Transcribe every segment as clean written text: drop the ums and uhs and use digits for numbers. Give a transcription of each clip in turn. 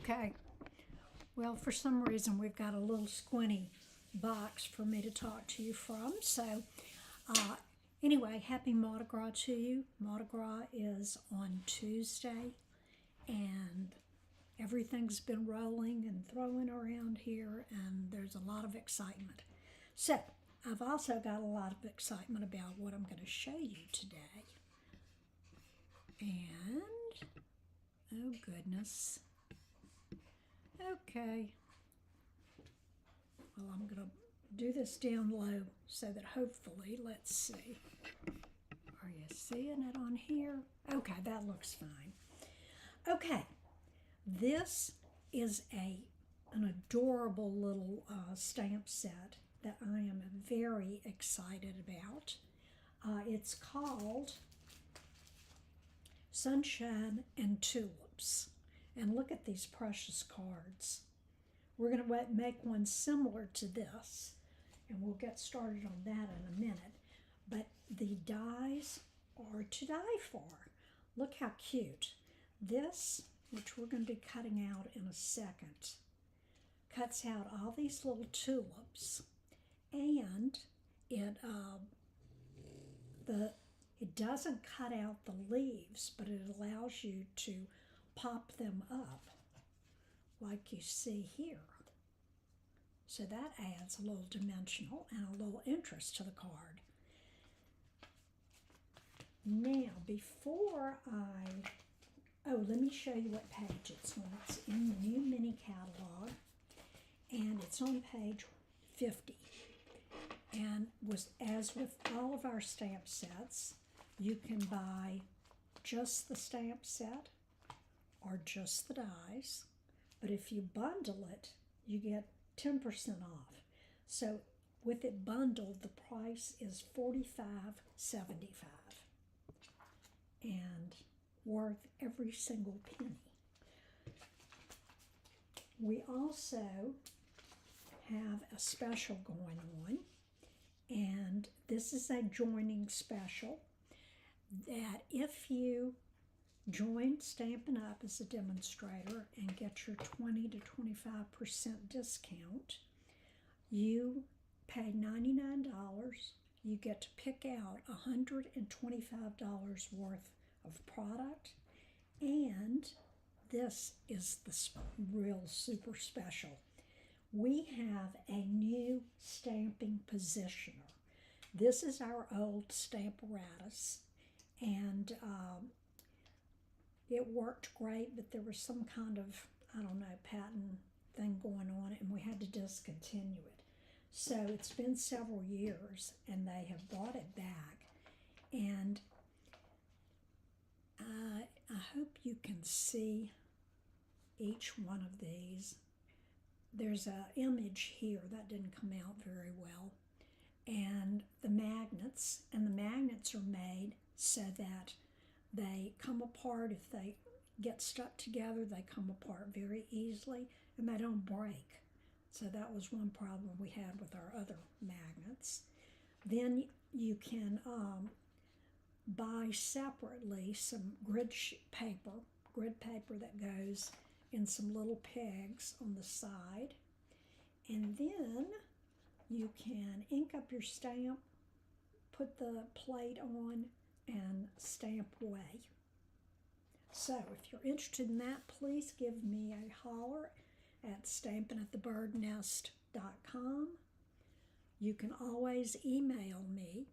Okay. Well, for some reason, we've got a little squinty box for me to talk to you from. So, uh, anyway, happy Mardi Gras to you. Mardi Gras is on Tuesday, and everything's been rolling and throwing around here, and there's a lot of excitement. So, I've also got a lot of excitement about what I'm going to show you today. And, oh goodness. Okay. Well, I'm going to do this down low so that hopefully, let's see. Are you seeing it on here? Okay, that looks fine. Okay, this is an adorable little stamp set that I am very excited about. It's called Sunshine and Tulips. And look at these precious cards. We're going to make one similar to this, and we'll get started on that in a minute. But the dies are to die for. Look how cute. This, which we're going to be cutting out in a second, cuts out all these little tulips, and it doesn't cut out the leaves, but it allows you to pop them up like you see here. So that adds a little dimensional and a little interest to the card. Now, let me show you what page it's on. It's in the new mini catalog, and it's on page 50. And as with all of our stamp sets, you can buy just the stamp set or just the dies. But if you bundle it, you get 10% off. So with it bundled, the price is $45.75 and worth every single penny. We also have a special going on, and this is a joining special that if you join Stampin' Up! As a demonstrator and get your 20 to 25% discount, you pay $99. You get to pick out $125 worth of product, and this is the real super special. We have a new stamping positioner. This is our old Stamparatus, and it worked great, but there was some kind of, patent thing going on, and we had to discontinue it. So it's been several years, and they have brought it back. And I hope you can see each one of these. There's an image here that didn't come out very well. And the magnets are made so that they come apart. If they get stuck together, they come apart very easily, and they don't break. So that was one problem we had with our other magnets. Then you can buy separately some grid paper that goes in some little pegs on the side. And then you can ink up your stamp, put the plate on, and stamp away. So if you're interested in that, please give me a holler at stampingatthebirdnest.com. You can always email me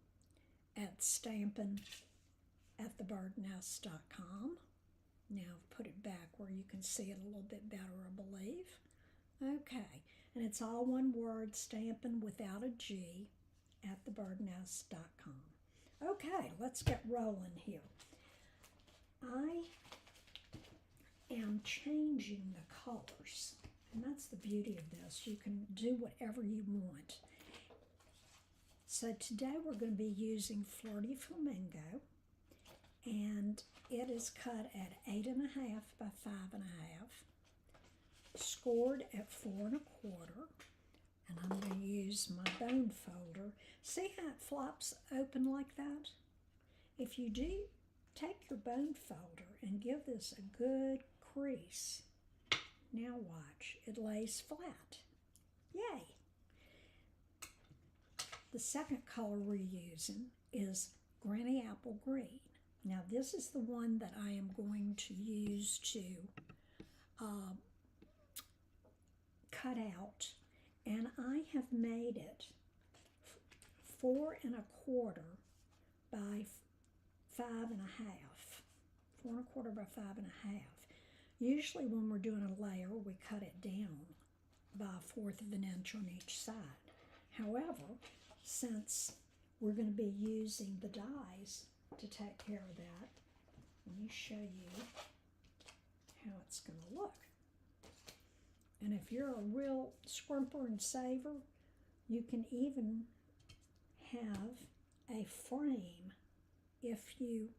at stampingatthebirdnest.com. Now I've put it back where you can see it a little bit better, I believe. Okay, and it's all one word, Stampin' without a G, at thebirdnest.com. Okay, let's get rolling here. I am changing the colors, and that's the beauty of this. You can do whatever you want. So today we're going to be using Flirty Flamingo, and it is cut at 8.5 by 5.5, scored at 4.25, and I'm going to use my bone folder. See how it flops open like that? If you do, take your bone folder and give this a good crease. Now watch, it lays flat. Yay! The second color we're using is Granny Apple Green. Now this is the one that I am going to use to cut out, and I have made it 4 1/4 by 5 1/2. 4 1/4 by 5 1/2. Usually when we're doing a layer, we cut it down by 1/4 of an inch on each side. However, since we're going to be using the dies to take care of that, let me show you how it's going to look. And if you're a real scrimper and saver, you can even have a frame if you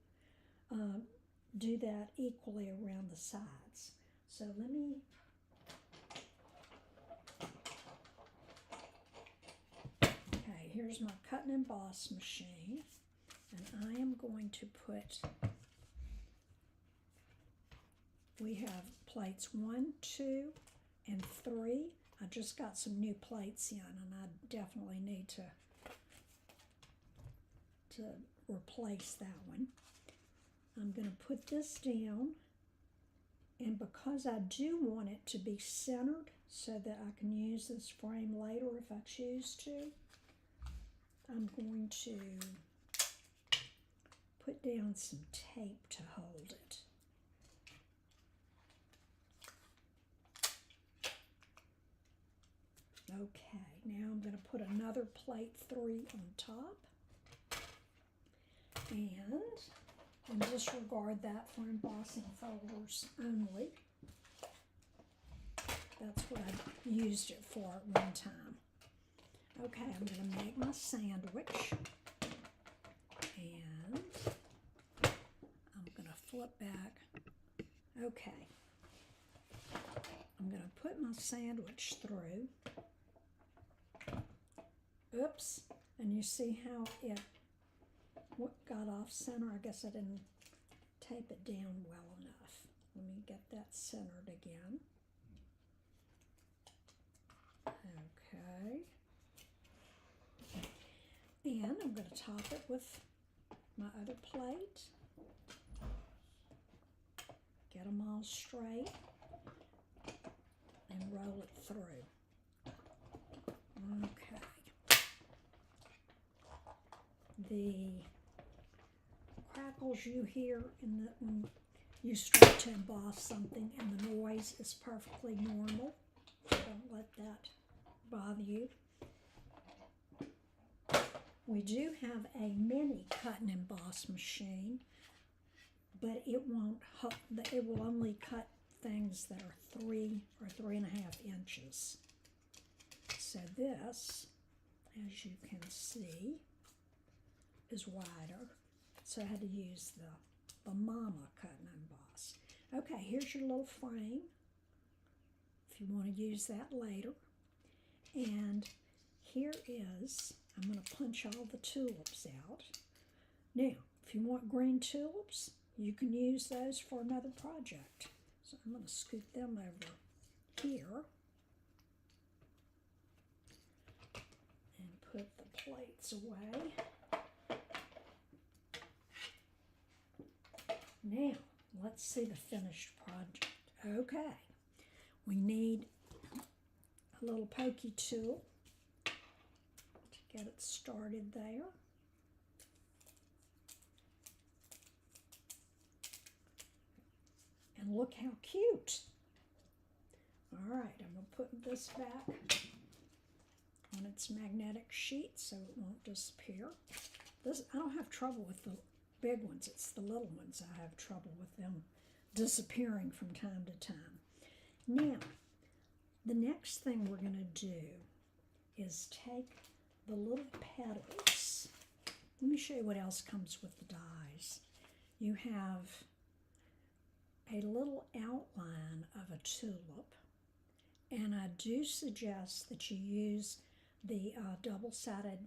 do that equally around the sides. So let me here's my cut and emboss machine, and I am going to put, we have plates 1, 2, and 3. I just got some new plates in, and I definitely need to replace that one. I'm going to put this down, and because I do want it to be centered so that I can use this frame later if I choose to, I'm going to put down some tape to hold it. Okay, now I'm going to put another plate 3 on top, and disregard that for embossing folders only. That's what I used it for at one time. Okay, I'm going to make my sandwich, and I'm going to flip back. Okay, I'm going to put my sandwich through. Oops, and you see how it got off center? I guess I didn't tape it down well enough. Let me get that centered again. Okay. And I'm going to top it with my other plate. Get them all straight and roll it through. Okay. The crackles you hear when you start to emboss something and the noise is perfectly normal. So don't let that bother you. We do have a mini cut and emboss machine, but it will only cut things that are 3 or 3 1/2 inches. So this, as you can see, is wider. So I had to use the Mama cut and emboss. Okay, here's your little frame if you want to use that later. And here is, I'm going to punch all the tulips out. Now, if you want green tulips, you can use those for another project. So I'm going to scoot them over here and put the plates away. Now, let's see the finished project. Okay, we need a little pokey tool to get it started there. And look how cute. All right, I'm going to put this back on its magnetic sheet so it won't disappear. I don't have trouble with the big ones. It's the little ones I have trouble with them disappearing from time to time. Now, the next thing we're going to do is take the little petals. Let me show you what else comes with the dies. You have a little outline of a tulip, and I do suggest that you use the double-sided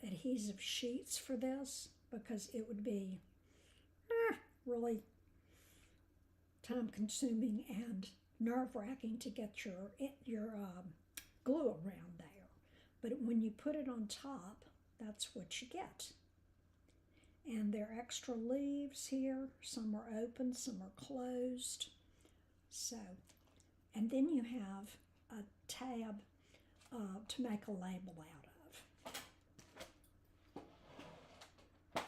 adhesive sheets for this, because it would be really time-consuming and nerve-wracking to get your glue around there. But when you put it on top, that's what you get. And there are extra leaves here. Some are open, some are closed. So, and then you have a tab to make a label out of.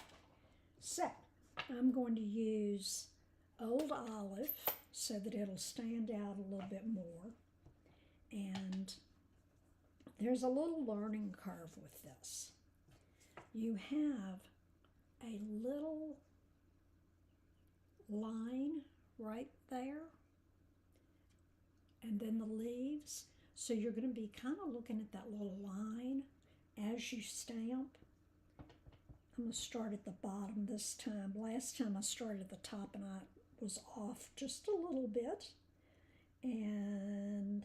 So, I'm going to use Old Olive so that it'll stand out a little bit more. And there's a little learning curve with this. You have a little line right there, and then the leaves. So you're going to be kind of looking at that little line as you stamp. I'm going to start at the bottom this time. Last time I started at the top and I was off just a little bit. And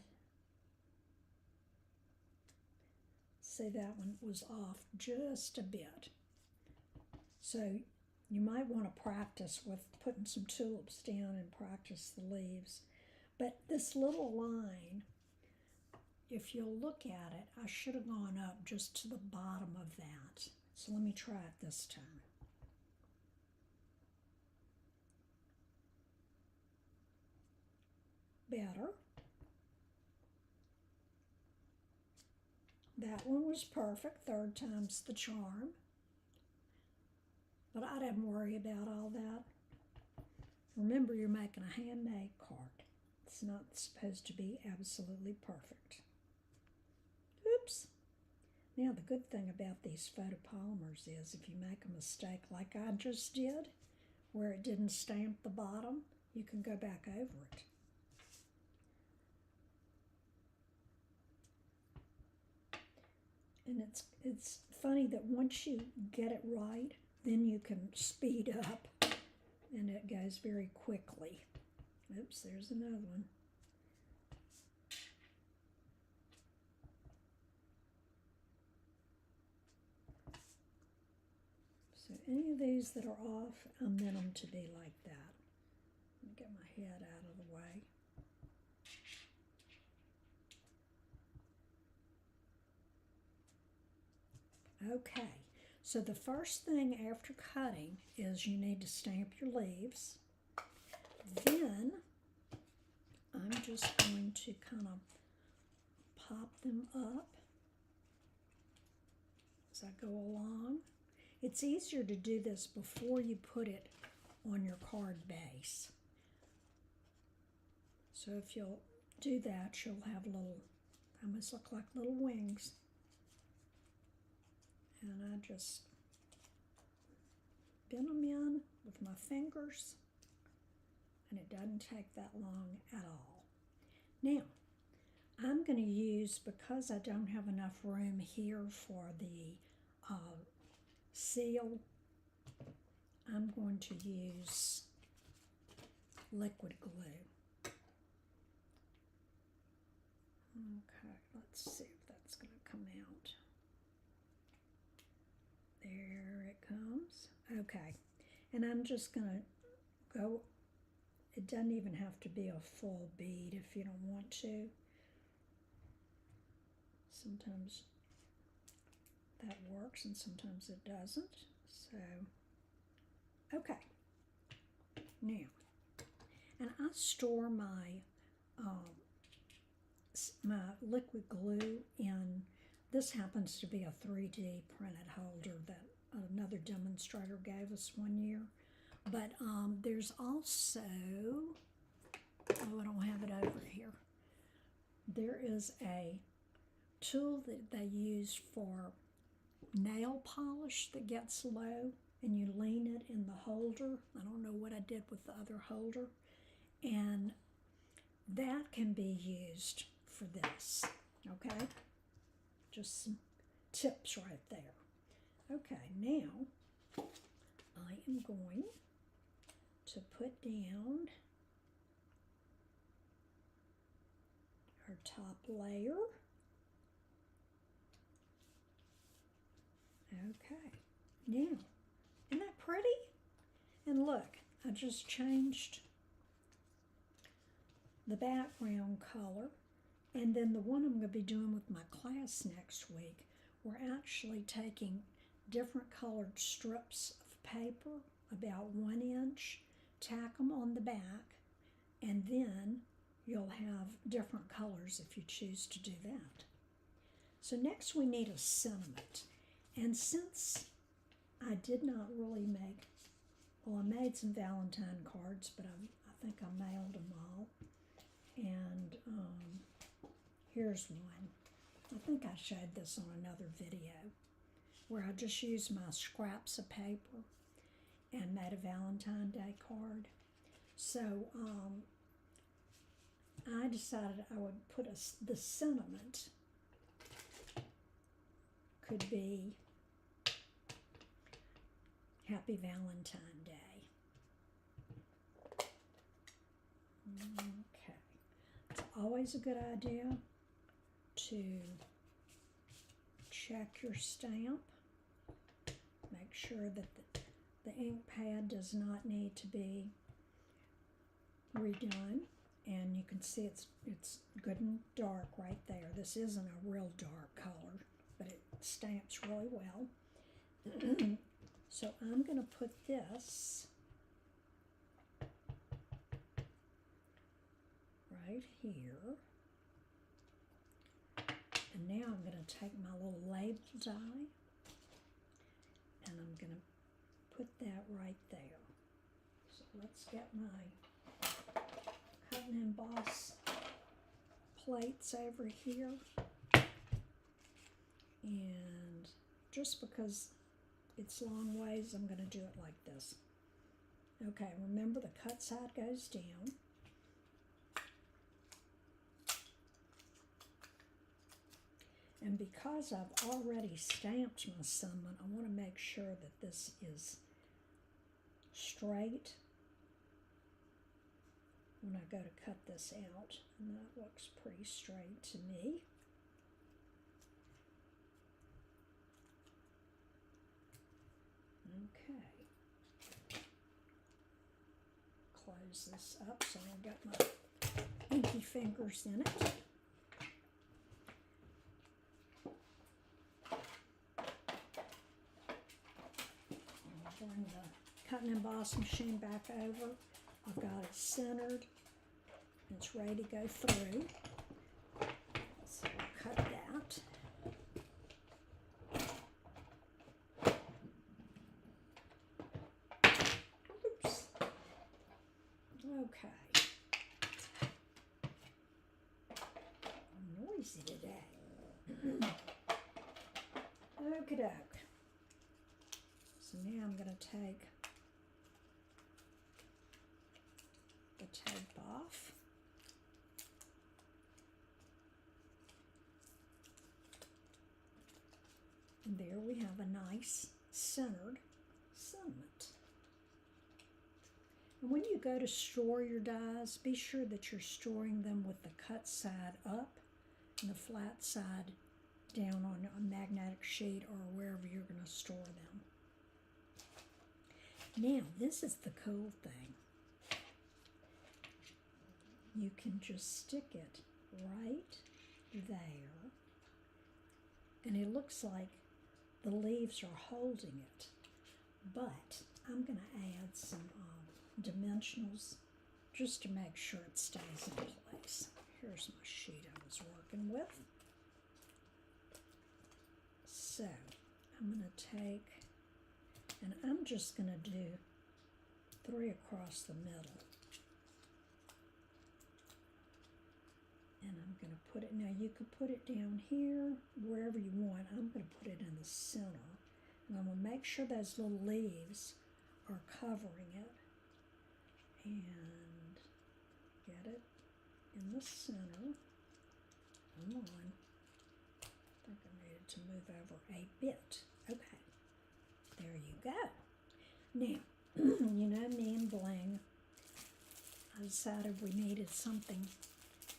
see, that one was off just a bit. So you might want to practice with putting some tulips down and practice the leaves. But this little line, if you'll look at it, I should have gone up just to the bottom of that. So let me try it this time. Better. That one was perfect. Third time's the charm. But I didn't worry about all that. Remember, you're making a handmade card. It's not supposed to be absolutely perfect. Oops. Now, the good thing about these photopolymers is if you make a mistake like I just did, where it didn't stamp the bottom, you can go back over it. And it's funny that once you get it right, then you can speed up and it goes very quickly. Oops, there's another one. So any of these that are off, I meant them to be like that. Let me get my head out of the way. Okay, so the first thing after cutting is you need to stamp your leaves. Then I'm just going to kind of pop them up as I go along. It's easier to do this before you put it on your card base. So if you'll do that, you'll have little, almost look like little wings. And I just bend them in with my fingers, and it doesn't take that long at all. Now, I'm going to use, because I don't have enough room here for the seal, I'm going to use liquid glue. Okay, let's see if that's going to come out. There it comes. Okay, and I'm just going to go, it doesn't even have to be a full bead if you don't want to. Sometimes that works and sometimes it doesn't. So, okay. Now, and I store my my liquid glue in, this happens to be a 3D printed holder that another demonstrator gave us one year. But there's also, oh, I don't have it over here. There is a tool that they use for nail polish that gets low, and you lean it in the holder. I don't know what I did with the other holder. And that can be used for this, okay? Just some tips right there. Okay, now I am going to put down our top layer. Okay, now, isn't that pretty? And look, I just changed the background color. And then the one I'm going to be doing with my class next week, we're actually taking different colored strips of paper, about 1 inch, tack them on the back, and then you'll have different colors if you choose to do that. So next we need a sentiment. And since I did not really make, well, I made some Valentine cards, but I think I mailed them all. And here's one. I think I showed this on another video where I just used my scraps of paper and made a Valentine Day card. So I decided I would put the sentiment could be Happy Valentine Day. Okay. It's always a good idea to check your stamp. Make sure that the ink pad does not need to be redone. And you can see it's good and dark right there. This isn't a real dark color, but it stamps really well. So I'm going to put this right here. And now I'm going to take my little label die and I'm going to put that right there. So let's get my cut and emboss plates over here. And just because it's long ways, I'm going to do it like this. Okay, remember the cut side goes down. And because I've already stamped my sentiment, I want to make sure that this is straight when I go to cut this out. And that looks pretty straight to me. Okay. Close this up so I've got my inky fingers in it. Bring the cut and emboss machine back over. I've got it centered. It's ready to go through. So we'll cut that. Oops. Okay. I'm noisy today. Okie doke. So now I'm going to take the tape off. And there we have a nice centered sentiment. And when you go to store your dies, be sure that you're storing them with the cut side up and the flat side down on a magnetic sheet or wherever you're going to store them. Now, this is the cool thing. You can just stick it right there, and it looks like the leaves are holding it. But I'm going to add some dimensionals just to make sure it stays in place. Here's my sheet I was working with. So, I'm going to take, and I'm just going to do 3 across the middle. And I'm going to put it, now you could put it down here, wherever you want. I'm going to put it in the center. And I'm going to make sure those little leaves are covering it. And get it in the center. Come on. I think I needed to move over a bit. Okay. There you go. Now, you know me and bling. I decided we needed something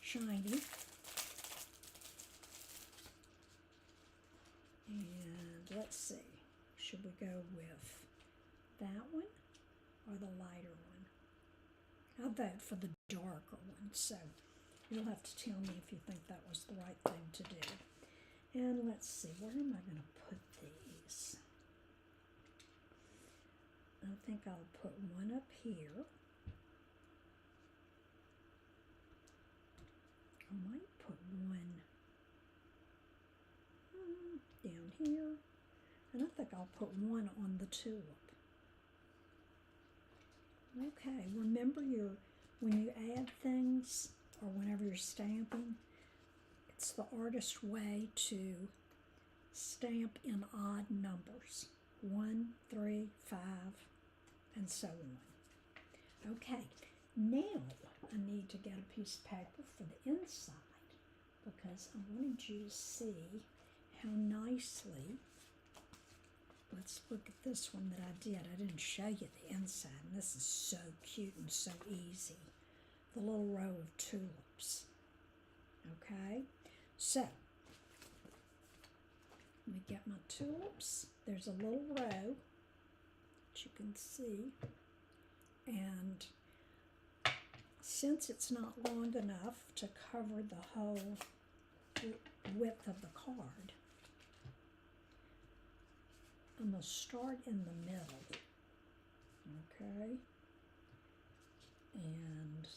shiny. And let's see. Should we go with that one or the lighter one? I vote for the darker one, so you'll have to tell me if you think that was the right thing to do. And let's see, where am I going to put these? I think I'll put one up here. I might put one down here. And I think I'll put one on the tulip. Okay, remember when you add things or whenever you're stamping, it's the artist's way to stamp in odd numbers. 1, 3, 5, and so on. Okay, now I need to get a piece of paper for the inside because I wanted you to see how nicely, let's look at this one that I did. I didn't show you the inside, and this is so cute and so easy. The little row of tulips. Okay, so let me get my tulips. There's a little row that you can see, and since it's not long enough to cover the whole width of the card, I'm going to start in the middle, okay, and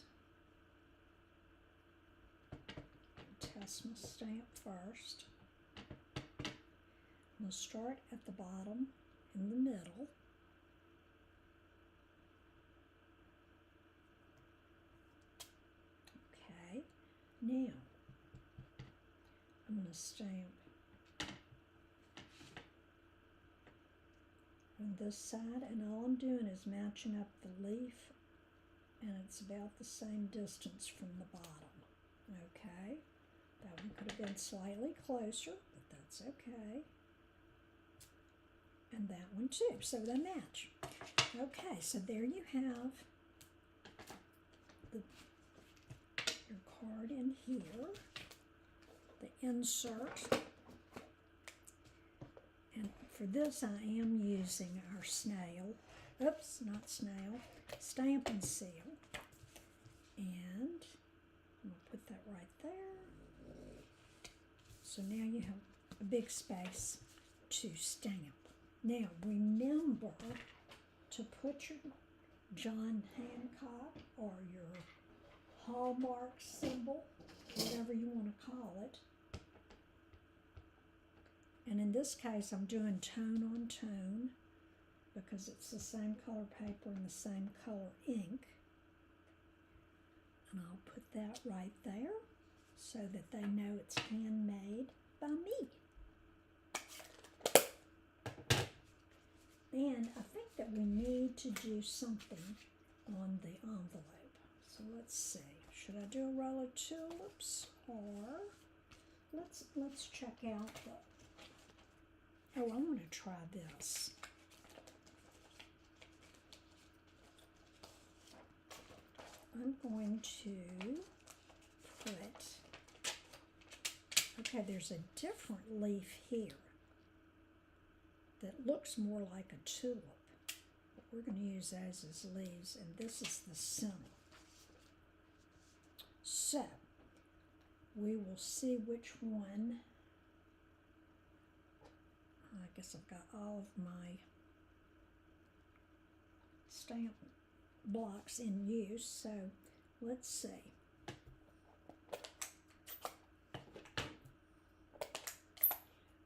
test my stamp first. I'm going to start at the bottom in the middle. Okay, now I'm going to stamp on this side, and all I'm doing is matching up the leaf, and it's about the same distance from the bottom. Okay, that one could have been slightly closer, but that's okay. And that one too, so they match. Okay, so there you have your card in here, the insert. And for this I am using our snail, oops, not snail, stamp and seal. And I'm going to put that right there. So now you have a big space to stamp. Now remember to put your John Hancock or your Hallmark symbol, whatever you want to call it. And in this case I'm doing tone on tone because it's the same color paper and the same color ink. And I'll put that right there so that they know it's handmade by me. And I think that we need to do something on the envelope. So let's see. Should I do a row of tulips, or let's check out the, oh, I want to try this. I'm going to put, okay, there's a different leaf here that looks more like a tulip. But we're going to use those as leaves, and this is the center. So, we will see which one. I guess I've got all of my stamp blocks in use, so let's see.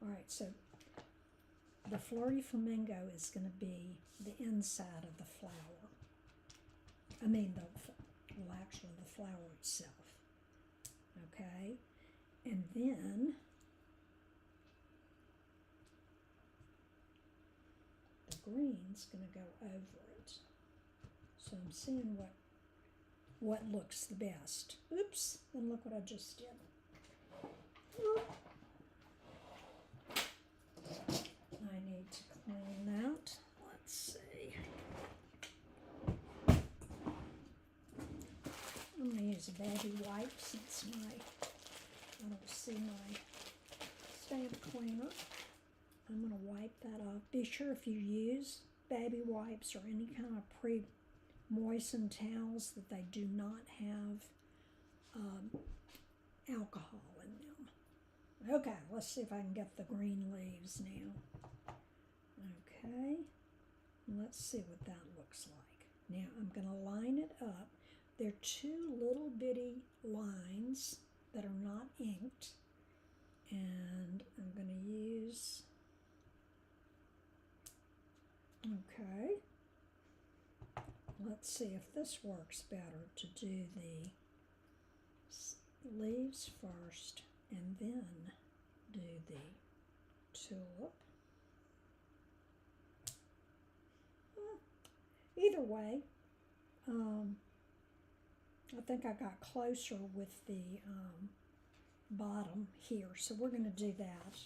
All right, so the flirty flamingo is going to be the inside of the flower. I mean, actually the flower itself. Okay, and then the green's going to go over it. So I'm seeing what looks the best. Oops, and look what I just did. I need to clean that. Let's see. I'm going to use a baby wipe since I don't see my stamp cleaner. I'm going to wipe that off. Be sure if you use baby wipes or any kind of moisten towels that they do not have alcohol in them. Okay, let's see if I can get the green leaves now. Okay, let's see what that looks like. Now I'm going to line it up. There are two little bitty lines that are not inked, and I'm going to use, okay, let's see if this works better to do the leaves first and then do the tulip. Either way, I think I got closer with the bottom here, so we're going to do that.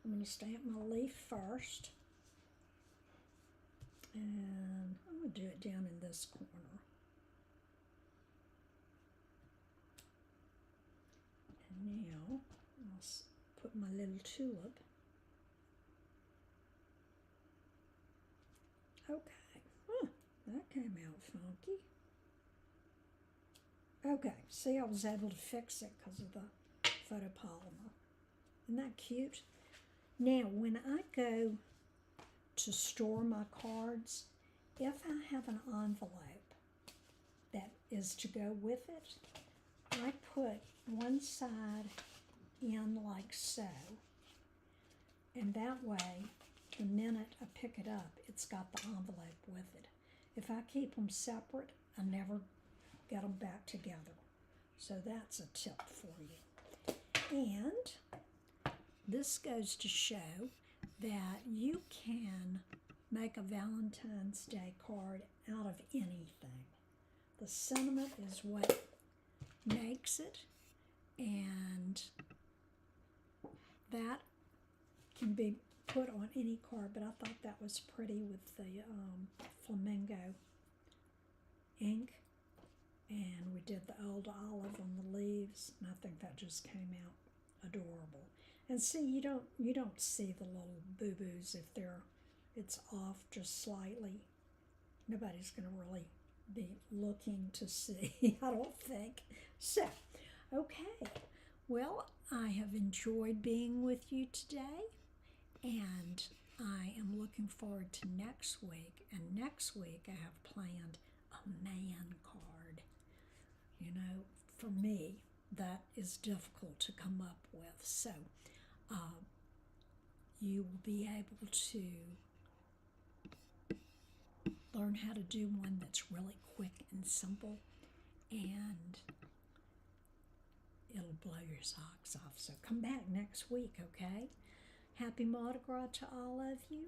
I'm going to stamp my leaf first, and I'm going to do it down in this corner. And now I'll put my little tulip. Okay, that came out funky. Okay, see, I was able to fix it because of the photopolymer. Isn't that cute? Now, when I go to store my cards, if I have an envelope that is to go with it, I put one side in like so, and that way, the minute I pick it up, it's got the envelope with it. If I keep them separate, I never get them back together. So that's a tip for you. And this goes to show that you can make a Valentine's Day card out of anything. The sentiment is what makes it, and that can be put on any card, but I thought that was pretty with the flamingo ink, and we did the old olive on the leaves, and I think that just came out adorable. And see, you don't see the little boo-boos if it's off just slightly. Nobody's going to really be looking to see, I don't think. So, okay, well, I have enjoyed being with you today, and I am looking forward to next week. And next week I have planned a man card. You know, for me, that is difficult to come up with. So you will be able to learn how to do one that's really quick and simple, and it'll blow your socks off. So come back next week, okay? Happy Mardi Gras to all of you.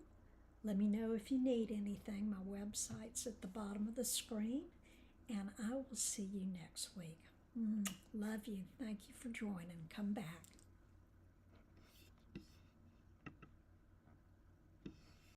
Let me know if you need anything. My website's at the bottom of the screen, and I will see you next week. Love you. Thank you for joining. Come back.